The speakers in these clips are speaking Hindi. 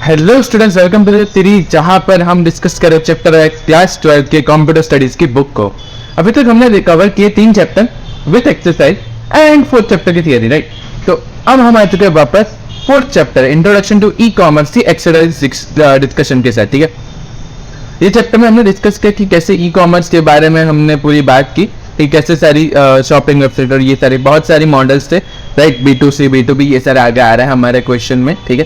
Hello students, welcome to the series जहां पर हम डिस्कस करें चैप्टर क्लास 12 के कंप्यूटर स्टडीज की बुक को। अभी तक हमने रिकवर किए 3 chapter with exercise and 4th chapter की थियरी, राइट। तो अब हम आ चुके हैं वापस 4th chapter introduction to e commerce की एक्सरसाइज 6 डिस्कशन के साथ, ठीक है। ये चैप्टर में हमने डिस्कस किया कि कैसे ई कॉमर्स के बारे में हमने पूरी बात की कि कैसे सारी शॉपिंग वेबसाइट और ये सारे बहुत सारी मॉडल्स थे, राइट। B2C B2B ये सारे आगे आ रहा है हमारे क्वेश्चन में, ठीक है।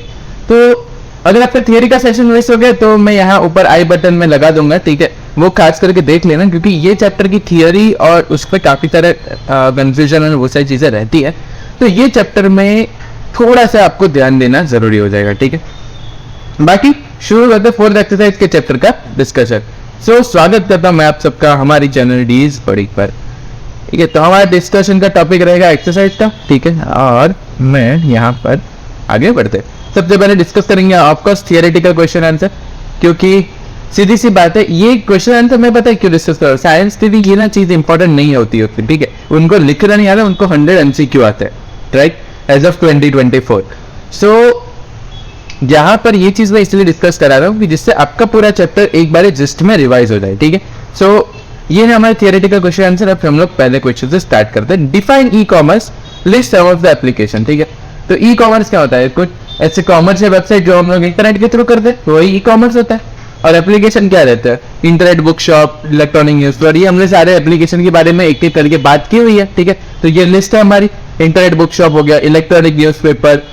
तो अगर आपका थियरी का सेशन मिस हो गया तो मैं यहाँ ऊपर आई बटन में लगा दूंगा, ठीक है। वो खास करके देख लेना क्योंकि ये चैप्टर की थियरी और उस पर काफी सारे कंफ्यूजन और वो सारी चीजें रहती है, तो ये चैप्टर में थोड़ा सा आपको ध्यान देना जरूरी हो जाएगा, ठीक है। बाकी शुरू करते 4th एक्सरसाइज के चैप्टर का डिस्कशन। सो स्वागत करता हूं मैं आप सबका हमारी चैनल डीज पढ़ी पर, ठीक है। तो हमारा डिस्कशन का टॉपिक रहेगा एक्सरसाइज का, ठीक है। और मैं यहाँ पर आगे बढ़ते सबसे पहले डिस्कस करेंगे ऑफकोर्स थियोरेटिकल क्वेश्चन आंसर, क्योंकि सीधी सी बात है ये क्वेश्चन आंसर मैं पता है क्यों डिस्कस कर रहा हूँ। साइंस के लिए ये ना चीज इंपॉर्टेंट नहीं होती है, ठीक है। उनको लिखना नहीं आता, उनको 100 MCQ आते हैं, राइट, एज ऑफ 2024। सो यहाँ पर ये चीज मैं इसलिए डिस्कस करा रहा हूँ कि जिससे आपका पूरा चैप्टर एक बार जिस्ट में रिवाइज हो जाए, ठीक है। सो ये है हमारे थियोरेटिकल क्वेश्चन आंसर। अब हम लोग पहले क्वेश्चन से स्टार्ट करते हैं। Define e commerce, list some of the application, ठीक है। तो ई कॉमर्स क्या होता है? कुछ ऐसे कॉमर्स है वेबसाइट जो हम लोग इंटरनेट के थ्रू करते हैं, वही ई कॉमर्स होता है। और एप्लीकेशन क्या रहता है? Internet book shop, electronic newspaper. ये हमने सारे एप्लीकेशन के बारे में एक एक करके बात की हुई है, ठीक है। तो ये लिस्ट है हमारी। इंटरनेट बुक शॉप हो गया, इलेक्ट्रॉनिक न्यूज़पेपर,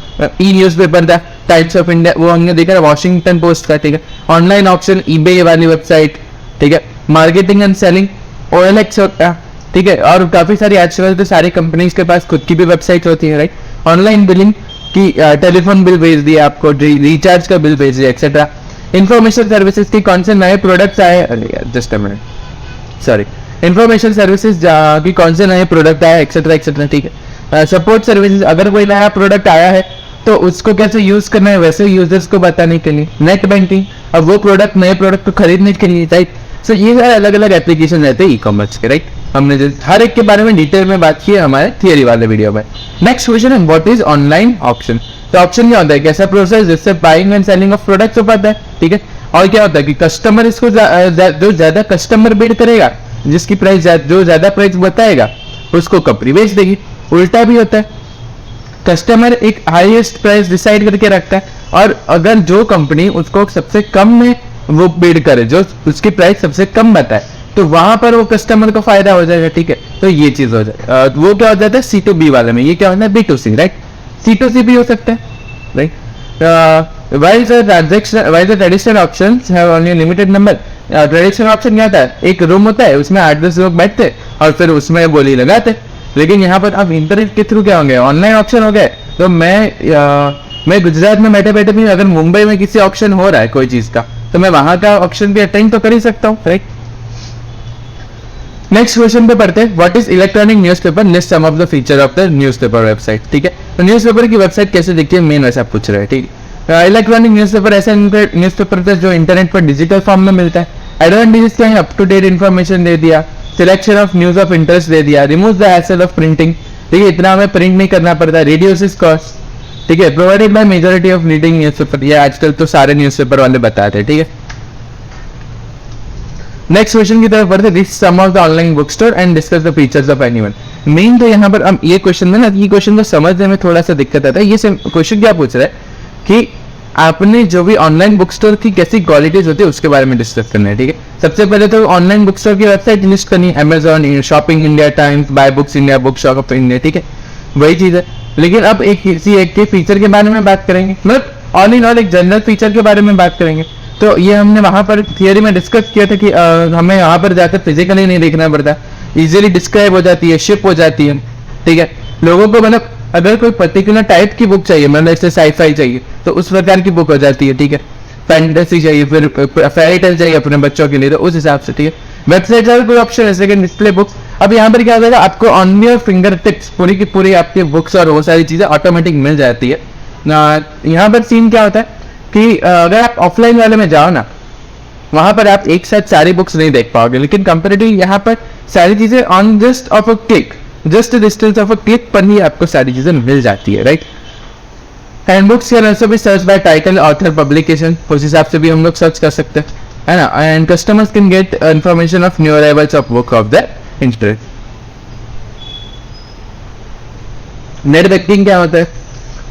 ई न्यूज़पेपर था, टाइम्स ऑफ इंडिया, वो हमने देखा वॉशिंगटन पोस्ट का, ठीक है। ऑनलाइन ऑप्शन, ईबे वाली वेबसाइट, ठीक है। मार्केटिंग एंड सेलिंग, OLX होता है, ठीक है। और काफी सारी आजकल तो सारी कंपनीज के पास खुद की भी वेबसाइट होती है, राइट। ऑनलाइन बिलिंग की, टेलीफोन बिल भेज दिया आपको, रिचार्ज का बिल भेज दिया, एक्सेट्रा। इंफॉर्मेशन सर्विसेज के कौन से नए प्रोडक्ट्स आए, just a minute, sorry, information services की कौन से नए प्रोडक्ट आए, एक्सेट्रा एक्सेट्रा, ठीक है। सपोर्ट सर्विसेज, अगर कोई नया प्रोडक्ट आया है तो उसको कैसे यूज करना है वैसे यूजर्स को बताने के लिए। नेट बैंकिंग, अब वो प्रोडक्ट नए प्रोडक्ट को खरीदने के लिए, राइट। सो ये सारे अलग अलग एप्लीकेशन रहते हैं ई कॉमर्स के, राइट। हमने हर एक के बारे में डिटेल में बात की है हमारे थियरी वाले वीडियो में। नेक्स्ट क्वेश्चन है व्हाट इज ऑनलाइन ऑप्शन। तो ऑप्शन क्या होता है? कैसा प्रोसेस जिससे buying and selling of products हो पाता है, ठीक है। और क्या होता है कि कस्टमर इसको जो ज्यादा कस्टमर बिड करेगा, जिसकी प्राइस जो ज्यादा प्राइस बताएगा उसको कंपनी बेच देगी। उल्टा भी होता है, कस्टमर एक हाईएस्ट प्राइस डिसाइड करके रखता है और अगर जो कंपनी उसको सबसे कम में वो बिड करे, जो उसकी प्राइस सबसे कम बताए, तो वहां पर वो कस्टमर को फायदा हो जाएगा, ठीक है। तो ये चीज हो जाए, वो क्या हो जाता है C2B वाले में। ये क्या होता है? B2C, right. C2C भी हो सकता है, right. while the traditional options have only limited number, traditional option क्या होता है? एक रूम होता है, उसमें 8-10 लोग बैठते हैं और फिर उसमें बोली लगाते। लेकिन यहाँ पर अब इंटरनेट के थ्रू क्या होंगे? ऑनलाइन ऑप्शन हो गए। तो मैं गुजरात में बैठे बैठे भी अगर मुंबई में किसी ऑप्शन हो रहा है कोई चीज का, तो मैं वहां का ऑप्शन भी अटेंड तो कर ही सकता हूँ, राइट। नेक्स्ट क्वेश्चन पे पढ़ते हैं। What is electronic newspaper, list some of the feature of the newspaper website, ठीक है। तो न्यूज़पेपर की वेबसाइट कैसे दिखती है मेन वैसा पूछ रहे हैं, ठीक है। इलेक्ट्रॉनिक न्यूज़पेपर ऐसा न्यूज़पेपर था जो इंटरनेट पर डिजिटल फॉर्म में मिलता है। एडवांटेजेस क्या है? अप टू डेट इन्फॉर्मेशन दे दिया, selection of news of interest दे दिया, remove the hassle of printing, ठीक है, इतना हमें प्रिंट नहीं करना पड़ता, रिड्यूसेस कॉस्ट, ठीक है। Provided by majority of reading newspaper, ये आजकल तो सारे न्यूज़पेपर वाले बताते हैं, ठीक है। नेक्स्ट क्वेश्चन की तरफ बढ़ते, list some of the online book store and discuss the features of anyone. मेन तो यहाँ पर हम ये क्वेश्चन में ना, ये क्वेश्चन को समझने में थोड़ा सा दिक्कत आता है। ये क्वेश्चन क्या पूछ रहा है कि आपने जो भी ऑनलाइन बुक स्टोर की कैसी क्वालिटीज होती है उसके बारे में डिस्कस करना है, ठीक है। सबसे पहले तो ऑनलाइन बुक स्टोर की वेबसाइट लिस्ट करनी है, Amazon, shopping India, Times, buy books India, book shop of India, ठीक है, वही चीज है। लेकिन अब एक के फीचर के बारे में बात करेंगे, मतलब ऑल इन ऑल एक जनरल फीचर के बारे में बात करेंगे। तो ये हमने वहां पर थियरी में डिस्कस किया था कि हमें यहाँ पर जाकर फिजिकली नहीं देखना पड़ता, इजीली डिस्क्राइब हो जाती है, शिप हो जाती है, ठीक है। लोगों को मतलब अगर कोई पर्टिकुलर टाइप की बुक चाहिए, मतलब जैसे साई-फाई चाहिए तो उस प्रकार की बुक हो जाती है, ठीक है। फैंटेसी चाहिए, फिर फेयरी टेल चाहिए अपने बच्चों के लिए, तो उस हिसाब से, ठीक है। वेबसाइट का कोई ऑप्शन है सेकंड डिस्प्ले बुक्स। अब यहाँ पर क्या होता है, आपको ऑन योर फिंगर टिप्स पूरी की पूरी आपकी बुक्स और वो सारी चीजें ऑटोमेटिक मिल जाती है। यहाँ पर सीन क्या होता है कि अगर आप ऑफलाइन वाले में जाओ ना, वहां पर आप एक साथ सारी बुक्स नहीं देख पाओगे, लेकिन कंपेरेटिव यहाँ पर सारी चीजें on just of a click, just distance of a click पर ही आपको सारी चीजें मिल जाती है, right. Handbooks can also be search by title, author, publication, उस हिसाब से भी हम लोग सर्च कर सकते हैं, है ना. And customers can get information of new arrivals of book of the interest. Net banking क्या होता है?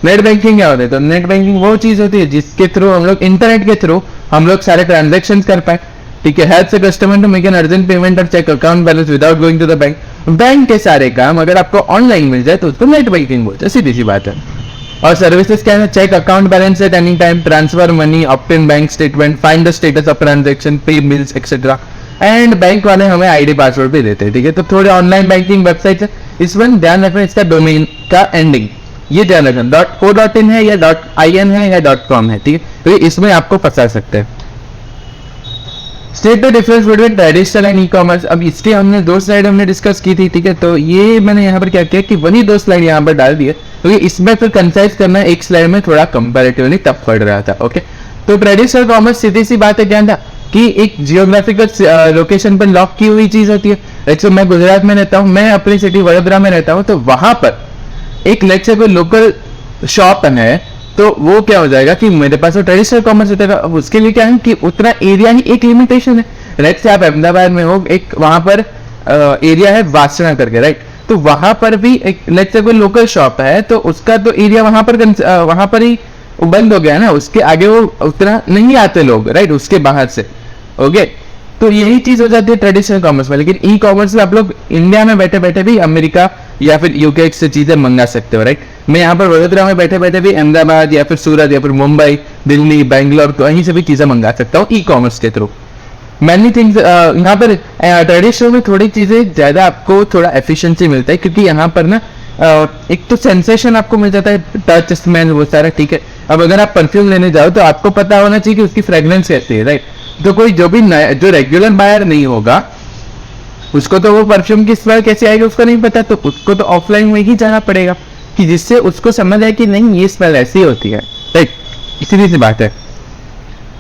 नेट बैंकिंग क्या होता है? तो नेट बैंकिंग वो चीज होती है जिसके थ्रू हम लोग इंटरनेट के थ्रू हम लोग सारे ट्रांजेक्शन कर पाए. ठीक है. हेल्प से customer to make an urgent payment और check account balance without going to the bank. Bank के सारे काम अगर आपको ऑनलाइन मिल जाए तो उसको नेट बैंकिंग बोलते हैं, सीधी सी बात है. और सर्विसेज क्या है? Check account balance at any time, transfer money, obtain bank statement, find the status of transaction, pay bills etcetera. And bank वाले हमें आईडी पासवर्ड भी देते हैं. ठीक है. तो थोड़े ऑनलाइन बैंकिंग वेबसाइट है, इसमें ध्यान रखना इसका डोमेन का एंडिंग, ये ध्यान रखना .co.in है या .in है या .com है. ठीक है. तो इसमें आपको फंसा सकते हैं. State the difference between traditional and e commerce. अब इसके हमने 2 स्लाइड हमने डिस्कस की थी. ठीक है. तो ये मैंने यहाँ पर क्या किया कि वही 2 स्लाइड यहाँ पर डाल दिए, क्योंकि तो इसमें फिर कंसाइज करना एक स्लाइड में थोड़ा कंपैरेटिवली टफ पड़ रहा था. ओके. तो ट्रेडिशनल कॉमर्स सीधी सी बात है क्या था कि एक जियोग्राफिकल लोकेशन पर लॉक की हुई चीज होती है. लाइक मैं गुजरात में रहता हूँ, मैं अपनी सिटी वडोदरा में रहता हूँ, तो वहां पर एक लेट से कोई लोकल शॉप है, तो वो क्या हो जाएगा कि मेरे पास तो ट्रेडिशनल कॉमर्स होता है. अब उसके लिए क्या है कि उतना एरिया ही एक लिमिटेशन है. राइट से आप अहमदाबाद में हो, एक वहां पर एरिया है वासना करके, राइट. तो वहां पर भी एक लेट से कोई लोकल शॉप है, तो उसका तो एरिया वहां पर ही बंद हो गया है ना, उसके आगे वो उतना नहीं आते लोग, राइट, उसके बाहर से. ओके. तो यही चीज हो जाती है ट्रेडिशनल कॉमर्स में. लेकिन ई कॉमर्स में आप लोग इंडिया में बैठे बैठे भी अमेरिका या फिर यूके से चीजें मंगा सकते हो, राइट. मैं यहाँ पर वडोदरा में बैठे बैठे भी अहमदाबाद या फिर सूरत या फिर मुंबई, दिल्ली, बैंगलोर, कहीं से भी चीजें मंगा सकता हूँ ई कॉमर्स के थ्रू. मैनी थिंग्स यहाँ पर ट्रेडिशनल में थोड़ी चीजें ज्यादा आपको थोड़ा एफिशिएंसी मिलता है, क्योंकि यहाँ पर ना एक तो सेंसेशन आपको मिल जाता है, टच, स्मेल, वो सारा. ठीक है. अब अगर आप परफ्यूम लेने जाओ तो आपको पता होना चाहिए कि उसकी फ्रेग्रेंस कैसी है, राइट. तो कोई जो भी जो रेगुलर बायर नहीं होगा उसको तो वो परफ्यूम की स्मेल कैसे आएगी उसको नहीं पता, तो उसको तो ऑफलाइन में ही जाना पड़ेगा कि जिससे उसको समझ आए कि नहीं ये स्मेल ऐसी होती है, राइट. इसीलिए सी बात है.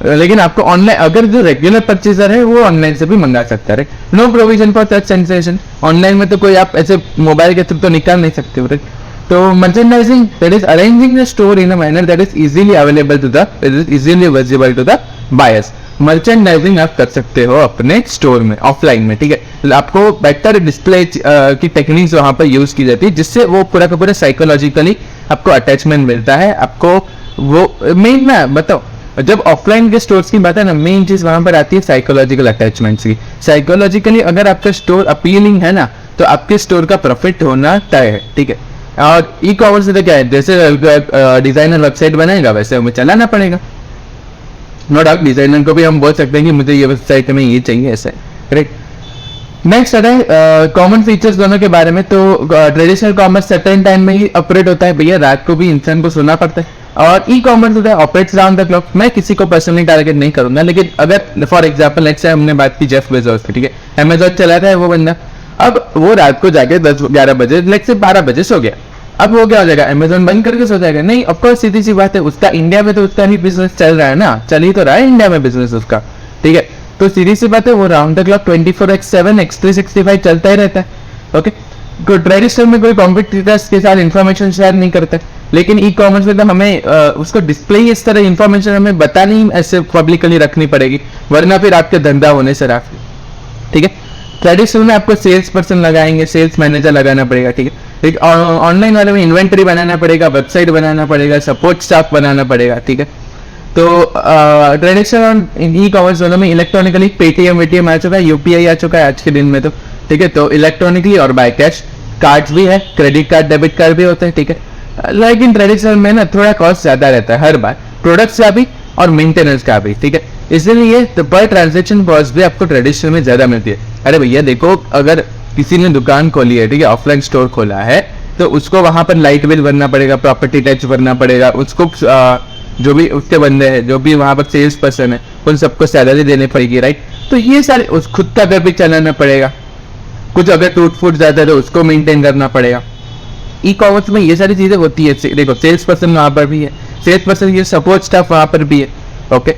लेकिन आपको ऑनलाइन, अगर जो रेगुलर परचेजर है वो ऑनलाइन से भी मंगा सकता है. No provision for touch sensation. Online में तो कोई आप ऐसे मोबाइल के थ्रू तो निकाल नहीं सकते हो, राइट. तो merchandising, that is arranging the store in a manner that is easily available to the, easily visible to the buyers. Merchandising आप कर सकते हो अपने स्टोर में ऑफलाइन में. ठीक है. आपको बेटर डिस्प्ले की टेक्निक्स वहां पर यूज की जाती है, जिससे वो पूरा का पूरा साइकोलॉजिकली आपको अटैचमेंट मिलता है. आपको वो मेन ना बताओ, जब ऑफलाइन के स्टोर्स की बात है ना, मेन चीज वहां पर आती है साइकोलॉजिकल अटैचमेंट की. साइकोलॉजिकली अगर आपका स्टोर अपीलिंग है ना, तो आपके स्टोर का प्रॉफिट होना तय है. ठीक है. और ई कॉमर्स से तो क्या है, जैसे डिजाइनर वेबसाइट बनाएगा वैसे हमें चलाना पड़ेगा. नो डाउट डिजाइनर को भी हम बोल सकते हैं कि मुझे ये वेबसाइट में ये चाहिए, ऐसा, राइट. नेक्स्ट आता है कॉमन फीचर्स दोनों के बारे में. तो ट्रेडिशनल कॉमर्स सर्टेन टाइम में ही ऑपरेट होता है भैया, रात को भी इंसान को सोना पड़ता है. और ई कॉमर्स होता है ऑपरेट्स राउंड द क्लॉक. मैं किसी को पर्सनली टारगेट नहीं करूंगा, लेकिन अगर फॉर एग्जांपल लेट्स से हमने बात की जेफ बेजोस की, ठीक है, अमेजॉन चलाता है वो बंदा, अब वो रात को जाके 10-11 बजे लेट्स से 12 बजे सो गया. अब वो क्या हो जाएगा, अमेजॉन बंद करके सो जाएगा? नहीं, ऑफकोर्स सीधी सी बात है, उसका इंडिया में तो उसका ही बिजनेस चल रहा है ना, चल ही तो रहा है इंडिया में बिजनेस उसका. ठीक है. तो सीधी सी बात है, वो राउंड द क्लॉक 24/7 x365 चलता ही रहता है. ओके. ट्रेडिशनल में कोई कॉम्पिटिटर्स के साथ इन्फॉर्मेशन शेयर नहीं करता, लेकिन ई कॉमर्स में तो हमें उसको डिस्प्ले इस तरह इन्फॉर्मेशन हमें बतानी ऐसे पब्लिकली रखनी पड़ेगी, वरना फिर आपके धंधा होने से राफ. ठीक है. ट्रेडिशनल में आपको सेल्स पर्सन लगाएंगे, सेल्स मैनेजर लगाना पड़ेगा. ठीक है. एक ऑनलाइन वाले में इन्वेंटरी बनाना पड़ेगा, वेबसाइट बनाना पड़ेगा, सपोर्ट स्टाफ बनाना पड़ेगा. ठीक है. तो ट्रेडिशनल और ई कॉमर्स दोनों में इलेक्ट्रॉनिकली पेटीएम आ चुका है, यूपीआई आ चुका है आज के दिन में तो. ठीक है. तो इलेक्ट्रॉनिकली और बाय कैश, कार्ड्स भी है, क्रेडिट कार्ड, डेबिट कार्ड भी होते हैं. ठीक है. लेकिन ट्रेडिशनल में ना थोड़ा कॉस्ट ज्यादा रहता है हर बार, प्रोडक्ट्स का भी और मेंटेनेंस का भी. ठीक है. इसलिए तो पर ट्रांजेक्शन कॉस्ट भी आपको ट्रेडिशनल में ज्यादा मिलती है. अरे भैया देखो, अगर किसी ने दुकान खोली है, ठीक है, ऑफलाइन स्टोर खोला है, तो उसको वहां पर लाइट बिल भरना पड़ेगा, प्रॉपर्टी टैक्स भरना पड़ेगा, उसको जो भी उसके बंदे हैं, जो भी वहां पर सेल्स पर्सन है, उन सबको सैलरी देनी पड़ेगी, राइट. तो ये सारे उस खुद का घर भी चलाना पड़ेगा, कुछ अगर टूट फूट जाता है तो उसको मेंटेन करना पड़ेगा. ई कॉमर्स में ये सारी चीजें होती है. देखो सेल्स पर्सन वहां पर भी है, सेल्स पर्सन ये सपोर्ट स्टाफ वहां पर भी है. ओके.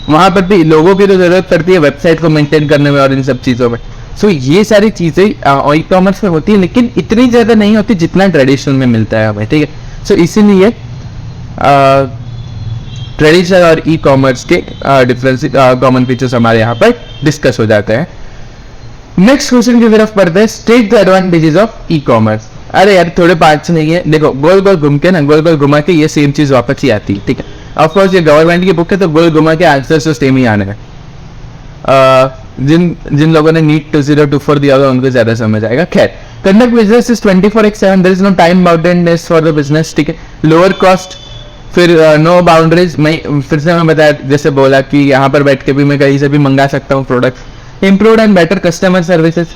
वहां पर भी लोगों की तो जरूरत पड़ती है वेबसाइट को मेंटेन करने में और इन सब चीजों में. सो ये सारी चीजें ई कॉमर्स में होती है, लेकिन इतनी ज्यादा नहीं होती जितना ट्रेडिशनल में मिलता है हमें. ठीक है. सो इसीलिए ट्रेडिशनल और ई कॉमर्स के डिफरेंस कॉमन फीचर्स हमारे यहाँ पर डिस्कस हो जाते हैं। नेक्स्ट क्वेश्चन की तरफ पढ़ते हैं, state the advantages of e commerce. अरे यार थोड़े पार्ट्स नहीं है, देखो गोल गोल घूम के ना, गोल गोल घुमा के ये सेम चीज वापस ही आती है, ठीक है। ऑफकोर्स ये गवर्नमेंट की बुक है तो गोल घुमा के आंसर्स तो सेम ही आने हैं। जिन लोगों ने नीट 2024 दिया होगा उनको ज्यादा समझ आएगा। खैर, conduct business is 24/7, there is no time boundedness for the business, ठीक है। लोअर कॉस्ट, फिर नो बाउंड्रीज। मैं फिर से मैं बताया, जैसे बोला कि यहाँ पर बैठ के भी मैं कहीं से भी मंगा सकता हूँ product. Improved and better customer services,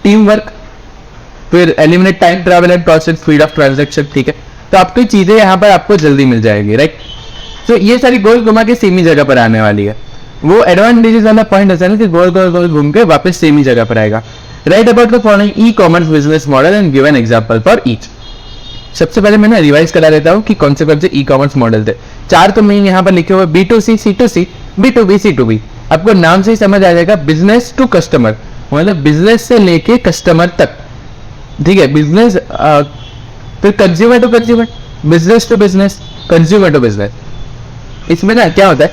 team work, फिर eliminate time travel and cost and speed of transaction, ठीक है। तो आपकी चीजें यहाँ पर आपको जल्दी मिल जाएगी, राइट। तो ये सारी गोल घुमा के सेम ही जगह पर आने वाली है। वो एडवांटेजेस वाला पॉइंट ऐसा है कि गोल गोल गोल घूम के वापस सेम ही जगह पर आएगा। Right about the following E commerce business model and give an example for each. सबसे पहले मैं रिवाइज करा देता हूँ कि कौन से ई कॉमर्स मॉडल थे। 4 तो मैं यहाँ पर लिखे हुए, B2C, C2C, B2B, C2B। आपको नाम से ही समझ आ जाएगा, बिजनेस टू कस्टमर, मतलब बिजनेस से लेके कस्टमर तक, ठीक है। बिजनेस फिर consumer to consumer, business to business, consumer to business. इसमें ना क्या होता है,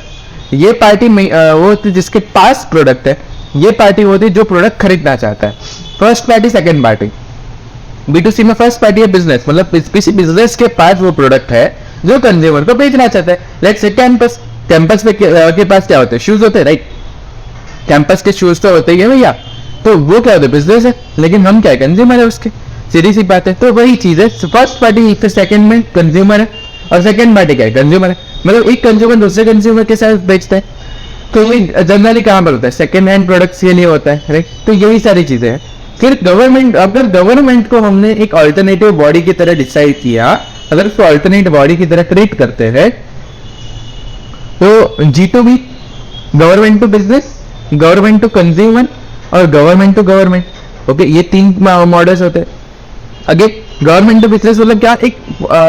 ये पार्टी वो होती है जिसके पास प्रोडक्ट है, ये पार्टी होती है जो प्रोडक्ट खरीदना चाहता है। First party, second party. B2C में फर्स्ट पार्टी है बिजनेस, मतलब किसी बिजनेस के पास वो प्रोडक्ट है जो कंज्यूमर को बेचना चाहता है। लेट्स से कैंपस, कैंपस के पास क्या होते हैं, शूज होते हैं, राइट। कैंपस के शूज तो होते ही है भैया, तो वो क्या होता है, बिजनेस है, लेकिन हम क्या है, कंज्यूमर है उसके, सीधी सी बात है। तो वही चीज है, फर्स्ट पार्टी फिर सेकंड में कंज्यूमर है, और सेकंड पार्टी क्या है, कंज्यूमर है। मतलब एक कंज्यूमर दूसरे कंज्यूमर के साथ बेचता है, तो जनरली कहाँ पर होता है, सेकंड हैंड प्रोडक्ट्स के लिए होता है, राइट। तो यही सारी चीजें हैं। फिर गवर्नमेंट, अगर गवर्नमेंट को हमने एक अल्टरनेटिव बॉडी की तरह डिसाइड किया, अगर उसको अल्टरनेट बॉडी की तरह ट्रीट करते हैं, तो G2B, government to business, government to consumer, और गवर्नमेंट टू गवर्नमेंट। ओके, ये 3 मॉडल्स होते हैं। अगे गवर्नमेंट टू बिजनेस मतलब क्या, एक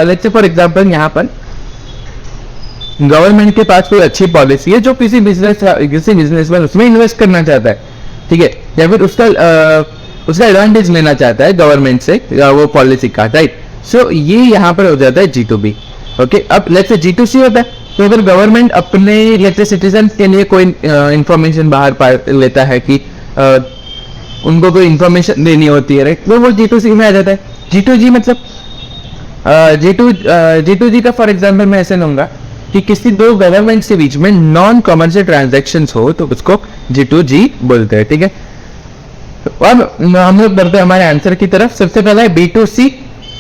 लेट्स से फॉर एग्जांपल यहाँ पर गवर्नमेंट के पास कोई अच्छी पॉलिसी है जो किसी बिजनेस में उसमें इन्वेस्ट करना चाहता है, ठीक है, या फिर उसका एडवांटेज लेना चाहता है गवर्नमेंट से वो पॉलिसी का, राइट। सो ये यहाँ पर हो जाता है G2B। ओके, अब लेट्स से G2C होता है, तो अगर गवर्नमेंट अपने लेट्स से सिटीजन के लिए कोई इंफॉर्मेशन बाहर लेता है कि उनको कोई इंफॉर्मेशन देनी होती है, राइट, तो वो G2C में आ जाता है। G2G मतलब G2G का फॉर एग्जाम्पल मैं ऐसे लूंगा कि किसी दो गवर्नमेंट के बीच में नॉन कॉमर्शियल ट्रांजेक्शन हो तो उसको G2G बोलते हैं, ठीक है। अब हम लोग बढ़ते हैं हमारे आंसर की तरफ। सबसे पहला है B2C,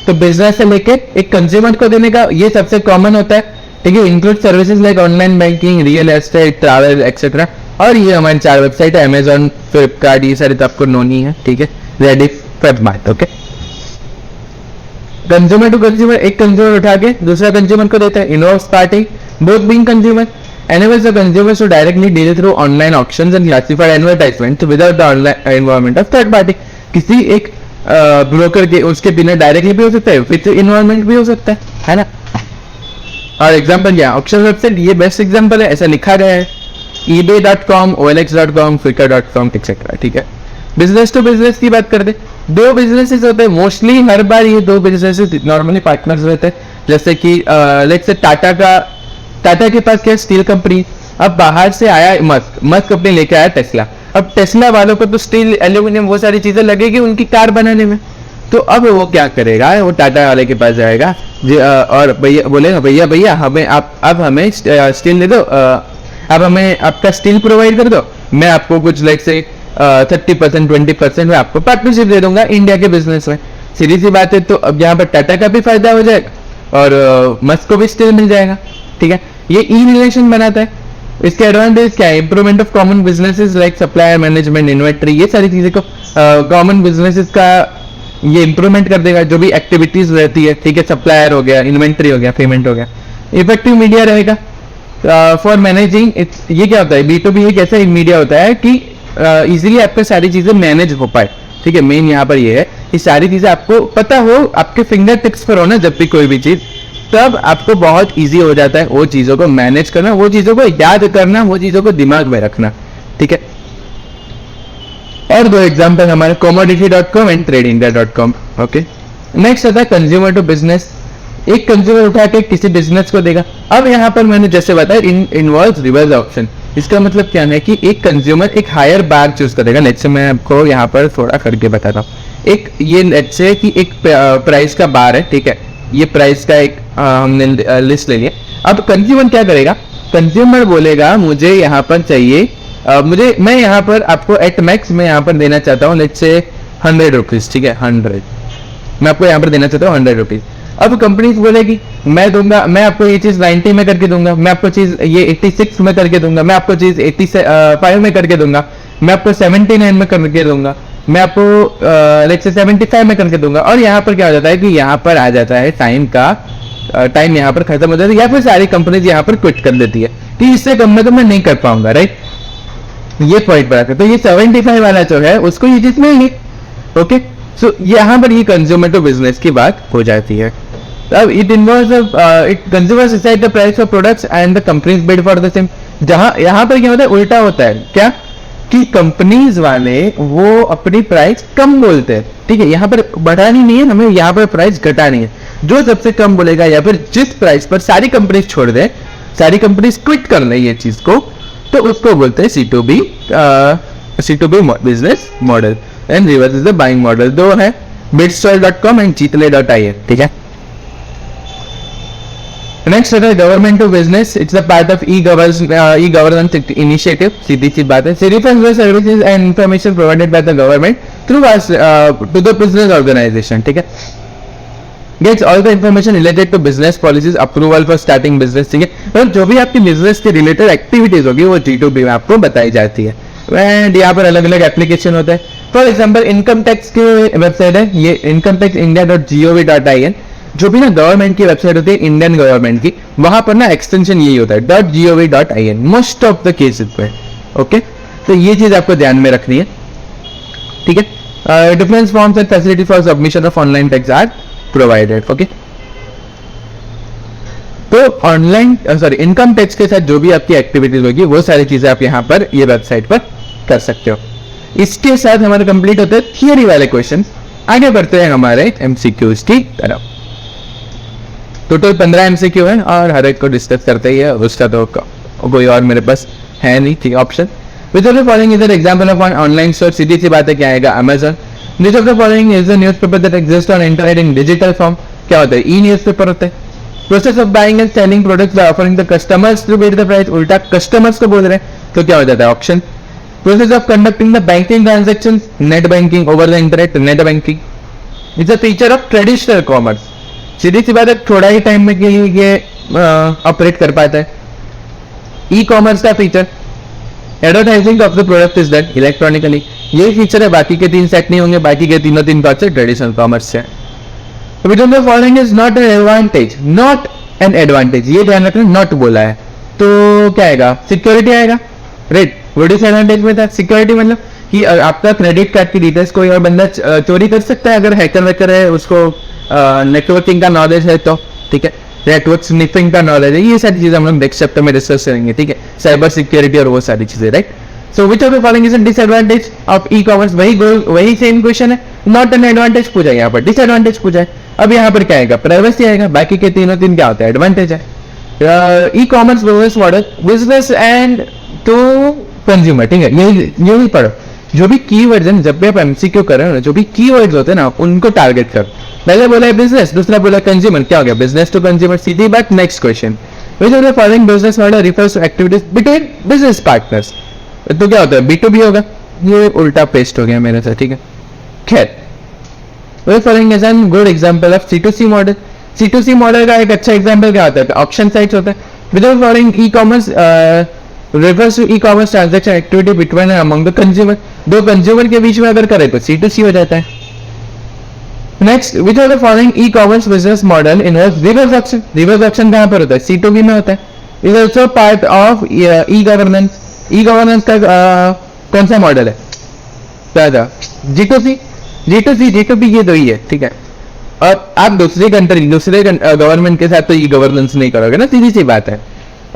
तो बिजनेस से लेके एक कंज्यूमर को देने का, ये सबसे कॉमन होता है, ठीक है। Include services like online banking, real estate, travel etcetera. और ये हमारी 4 वेबसाइट है, अमेजॉन, फ्लिपकार्ट, ये सारे तो आपको नोन ही है, ठीक है। Rediff, Webmart, okay. Consumer to consumer, एक कंज्यूमर उठा के दूसरा कंज्यूमर को देता है, involves party, both being consumer, enables the consumers to directly deal through online auctions and classified advertisements without the online involvement of third party। किसी एक ब्रोकर के उसके बिना डायरेक्टली भी हो सकता है, विद इन्वॉल्वमेंट भी हो सकता है ना। और एग्जांपल क्या, ऑक्शन वेबसाइट, ये बेस्ट एग्जांपल है, ऐसा लिखा गया है, ebay.com, olx.com, flickr.com एक्सेट्रा, ठीक है। बिजनेस टू बिजनेस की बात करते, 2 बिजनेसेस होते हैं मोस्टली, हर बार ये 2 बिजनेसेस नॉर्मली पार्टनर्स रहते हैं। जैसे कि लेट्स से टाटा के पास क्या, स्टील कंपनी। अब बाहर से आया मस्क कंपनी लेके आया टेस्ला। अब टेस्ला वालों को तो स्टील, एल्यूमिनियम, वो सारी चीजें लगेगी उनकी कार बनाने में। तो अब वो क्या करेगा, वो टाटा वाले के पास जाएगा और भैया बोलेगा, भैया हमें अब हमें स्टील दे दो, अब हमें आपका स्टील प्रोवाइड कर दो, मैं आपको कुछ लाइक से 30%, 20% में आपको पार्टनरशिप दे दूंगा इंडिया के बिजनेस में। सीधी सी बात है। तो अब यहाँ पर टाटा का भी फायदा हो जाएगा और मस्क को भी स्टील मिल जाएगा, ठीक है। ये ई रिलेशन बनाता है। इसके एडवांटेज क्या है, improvement of common businesses like supplier management, inventory, ये सारी चीजें को कॉमन बिजनेसेस का ये इंप्रूवमेंट कर देगा, जो भी एक्टिविटीज रहती है, ठीक है। सप्लायर हो गया, इन्वेंटरी हो गया, पेमेंट हो गया। इफेक्टिव मीडिया रहेगा फॉर मैनेजिंग। ये क्या होता है, B2B एक ऐसा मीडिया होता है कि इजीली आपको सारी चीजें मैनेज हो पाए, ठीक है। मेन यहाँ पर ये है कि सारी चीजें आपको पता हो, आपके फिंगर टिप्स पर हो ना जब भी कोई भी चीज, तब आपको बहुत इजी हो जाता है वो चीजों को मैनेज करना, वो चीजों को याद करना, वो चीजों को दिमाग में रखना, ठीक है। और 2 एग्जांपल हमारे commodity.com and tradingdia.com, okay. Next आता है कंज्यूमर टू बिजनेस। एक कंज्यूमर उठा के किसी बिजनेस को देगा। अब यहाँ पर मैंने जैसे बताया इन्वॉल्व रिवर्स ऑप्शन, इसका मतलब क्या है कि एक कंज्यूमर एक हायर बैग चूज करेगा। लेट्स से मैं आपको यहाँ पर थोड़ा करके बताता हूँ। एक ये लेट्स से कि एक प्राइस का बार है, ठीक है, ये प्राइस का एक हमने लिस्ट ले लिया। अब कंज्यूमर क्या करेगा, कंज्यूमर बोलेगा मुझे यहाँ पर चाहिए मैं यहाँ पर आपको एट मैक्स मैं यहाँ पर देना चाहता हूँ लेट्स से 100 रुपीज, ठीक है, 100 मैं आपको यहाँ पर देना चाहता हूँ 100 रुपीज। अब कंपनी बोलेगी मैं दूंगा, मैं आपको ये चीज 90 में करके दूंगा, मैं आपको चीज ये 86 में करके दूंगा, मैं आपको चीज 85 में करके दूंगा, मैं आपको 79 में करके दूंगा, मैं आपको लेट्स से 75 में करके दूंगा। और यहाँ पर क्या हो जाता है कि यहाँ पर आ जाता है टाइम यहाँ पर खत्म हो जाता है, या फिर सारी कंपनीज यहाँ पर क्विट कर देती है कि इससे कम में तो मैं नहीं कर पाऊंगा, राइट। ये पॉइंट पर आता है। तो ये 75 वाला जो है उसको ये चीज मिलेगी, ओके। सो यहाँ पर ये कंज्यूमर टू बिजनेस की बात हो जाती है। अब it involves it consumers decide the price of products and the companies bid for the same. जहां यहाँ पर क्या होता है, उल्टा होता है क्या कि कंपनीज वाले वो अपनी प्राइस कम बोलते हैं, ठीक है, यहाँ पर बढ़ानी नहीं है, हमें यहाँ पर प्राइस घटानी है। जो सबसे कम बोलेगा या फिर जिस प्राइस पर सारी कंपनीज छोड़ दे, सारी कंपनीज क्विट कर ले ये चीज को, तो उसको बोलते हैं C2B business model and reverse is the buying model. दो है bidstyle.com एंड jeetle.in, ठीक है। नेक्स्ट है government to business, it's a part of e-governance initiative. सीधी सी बात है, services and information provided by the government through to the business organisation, ठीक है। Gets all the information related to business policies, approval for starting business, ठीक है। और जो भी आपकी बिजनेस के रिलेटेड एक्टिविटीज होगी वो G2B में आपको बताई जाती है। एंड यहाँ पर अलग अलग एप्लीकेशन होता है। फॉर एग्जाम्पल इनकम टैक्स की वेबसाइट है ये incometaxindia.gov.in। जो भी ना गवर्नमेंट की वेबसाइट होती है इंडियन गवर्नमेंट की, वहां पर ना एक्सटेंशन यही होता है .gov.in most of the cases पे, ओके। तो ये चीज आपको ध्यान में रखनी है, ठीक है। Difference forms and facility for submission of online tax are provided, okay. तो ऑनलाइन इनकम टैक्स के साथ जो भी आपकी एक्टिविटीज होगी वो सारी चीजें आप यहाँ पर ये वेबसाइट पर कर सकते हो। इसके साथ हमारे कंप्लीट होते हैं थियरी वाले क्वेश्चन। आगे बढ़ते हैं हमारे MCQs की तरफ। टोटल 15 MCQ है और हर एक को डिस्कस करते ही है, उसका तो कोई और मेरे पास है नहीं, ठीक option. Which of the following is an example of online store, सीधी सी बात है क्या आएगा, Amazon। Which of the following is the newspaper that exist on internet in digital form, क्या होता है, ई-न्यूज़पेपर होता है। Process of buying and selling products by offering the customers to bid the price, उल्टा कस्टमर्स को बोल रहे हैं तो क्या हो जाता है, option. Process of conducting the banking transactions, net banking over the internet, net banking is a feature of traditional commerce. सीधी सी बात है, थोड़ा ही टाइम में ये ऑपरेट कर पाता है। ई कॉमर्स का feature, advertising of the product is done electronically, ये फीचर है, बाकी के 3 सेट नहीं होंगे, बाकी के तीनों 3 पार्ट से ट्रेडिशनल कॉमर्स से। विच of the following is not an advantage, not an advantage, ये ध्यान रखना, नॉट बोला है तो क्या आएगा, सिक्योरिटी आएगा, राइट। व्हाट इज एडवांटेज में था, सिक्योरिटी मतलब कि आपका क्रेडिट कार्ड की डिटेल्स कोई और बंदा चोरी कर सकता है अगर हैकर वैकर है, उसको नेटवर्किंग का नॉलेज है तो, ठीक है, नेटवर्क स्निफिंग का नॉलेज है, ये सारी चीजें हम लोग नेक्स्ट चैप्टर में डिस्कस करेंगे, ठीक है, साइबर सिक्योरिटी और वो सारी चीजें, right. So which of the following is N disadvantage of e commerce, वही सेम क्वेश्चन है, नॉट एन एडवांटेज पूछा, यहाँ पर डिसएडवांटेज पूछा है। अब यहाँ पर क्या आएगा, प्राइवेसी आएगा, बाकी के तीनों क्या होता है, एडवांटेज है। E commerce business model, business and to consumer, ठीक है, ये भी पढ़ो। जो भी कीवर्ड्स हैं, जब भी आप MCQ कर रहे हो ना, जो भी कीवर्ड्स होते हैं ना उनको टारगेट करो। पहले बोला है बिजनेस, दूसरा बोला कंज्यूमर, क्या हो गया, बिजनेस टू कंज्यूमर, सीधी बात। Next question, which of the following business model refers to activities between business partners, तो क्या होता है, B2B होगा, ये उल्टा पेस्ट हो गया मेरे से, ठीक है, खैर। Which following is an good example of C2C model, C2C model का एक अच्छा एग्जांपल क्या होता है, ऑप्शन साइट्स होता है। विच of the following e commerce refers to e-commerce transaction activity between and among the consumer, दो कंज्यूमर के बीच में अगर करे तो C2C हो जाता है। Next, which of the following e commerce business model involves reverse option, reverse option कहाँ पर होता है, C2B में होता है। Is also part of e governance, e governance का कौन सा मॉडल है, दादा, G2C, G2B, ये दो ही है, ठीक है। और आप दूसरे कंट्री, दूसरे गवर्नमेंट के साथ तो ई-गवर्नेंस नहीं करोगे ना, सीधी सी बात है।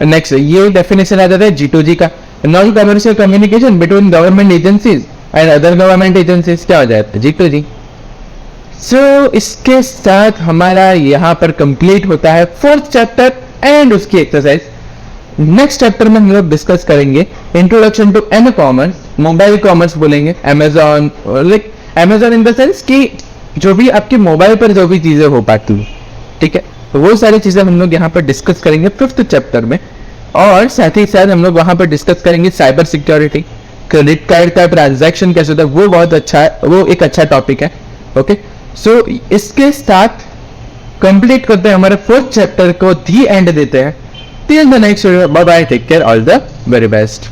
नेक्स्ट, ये डेफिनेशन आ जाता है G2G का, non commercial communication between government agencies and other government agencies, क्या हो जाता है, G2G। सो इसके साथ हमारा यहाँ पर कंप्लीट होता है 4th चैप्टर एंड उसकी एक्सरसाइज। नेक्स्ट चैप्टर में हम लोग डिस्कस करेंगे introduction to M commerce, mobile commerce बोलेंगे, Amazon, like Amazon in the sense कि जो भी आपके मोबाइल पर जो भी चीजें हो पाती हैं, ठीक है, तो वो सारी चीजें हम लोग यहाँ पर डिस्कस करेंगे 5th चैप्टर में। और साथ ही साथ हम लोग वहां पर डिस्कस करेंगे साइबर सिक्योरिटी, क्रेडिट कार्ड का ट्रांजैक्शन कैसे होता है, वो बहुत अच्छा है, वो एक अच्छा टॉपिक है। ओके, सो इसके साथ कंप्लीट करते हैं हमारे 4th चैप्टर को, दी एंड देते हैं। Till the next video, bye bye, take care, all the very best.